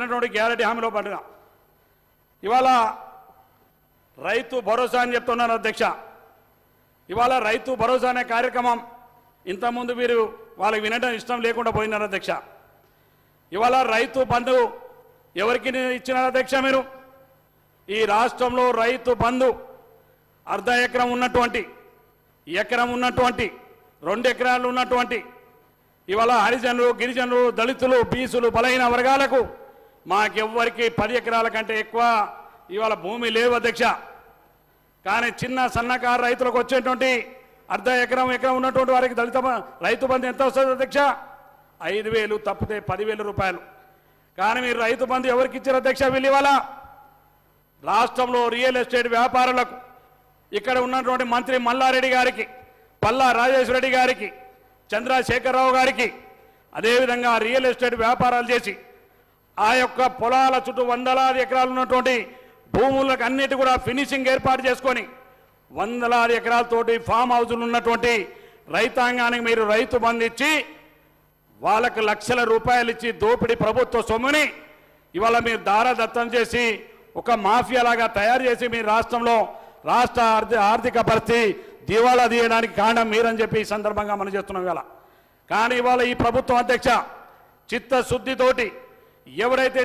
Guarantee హామీలో పడ్డా ఇవాళ రైతు భరోసా అని చెప్తున్నారు అధ్యక్ష. ఇవాళ రైతు భరోసా అనే కార్యక్రమం ఇంతకుముందు మీరు వాళ్ళకి వినడం ఇష్టం లేకుండా పోయినారు అధ్యక్ష. ఇవాళ రైతు బంధు ఎవరికి ఇచ్చినారు అధ్యక్ష? మీరు ఈ రాష్ట్రంలో రైతు బంధు అర్ధ ఎకరం ఉన్నటువంటి, ఎకరం ఉన్నటువంటి, 2 ఎకరాలు ఉన్నటువంటి ఇవాళ హరిజనులు, గిరిజనులు, దళితులు, బీసులు, బలహీన వర్గాలకు మాకెవ్వరికి 10 ఎకరాల కంటే ఎక్కువ ఇవాళ భూమి లేవు అధ్యక్ష. కానీ చిన్న సన్నకారు రైతులకు వచ్చేటువంటి అర్ధ ఎకరం, ఎకరం ఉన్నటువంటి వారికి దళిత రైతు బంధు ఎంత వస్తుంది అధ్యక్ష? 5,000 తప్పితే 10,000 రూపాయలు. కానీ మీరు రైతు బంధు ఎవరికి ఇచ్చారు అధ్యక్ష? వీళ్ళు ఇవాళ రాష్ట్రంలో రియల్ ఎస్టేట్ వ్యాపారులకు, ఇక్కడ ఉన్నటువంటి మంత్రి మల్లారెడ్డి గారికి, పల్లా రాజేశ్వర రెడ్డి గారికి, చంద్రశేఖరరావు గారికి, అదేవిధంగా రియల్ ఎస్టేట్ వ్యాపారాలు చేసి ఆ యొక్క పొలాల చుట్టూ వందలాది ఎకరాలు ఉన్నటువంటి భూములకు అన్నిటి కూడా ఫినిషింగ్ ఏర్పాటు చేసుకొని వందలాది ఎకరాలతోటి ఫామ్ హౌజులు ఉన్నటువంటి రైతాంగానికి మీరు రైతు బంధు ఇచ్చి వాళ్ళకు లక్షల రూపాయలు ఇచ్చి దోపిడీ ప్రభుత్వ సొమ్ముని ఇవాళ మీరు దారదత్తం చేసి ఒక మాఫియాలాగా తయారు చేసి మీ రాష్ట్రంలో రాష్ట్ర ఆర్థిక పరిస్థితి దివాళా తీయడానికి కారణం మీరని చెప్పి ఈ సందర్భంగా మనం చేస్తున్నాం ఇవాళ. కానీ ఇవాళ ఈ ప్రభుత్వం అధ్యక్ష చిత్తశుద్ధితోటి ఎవరైతే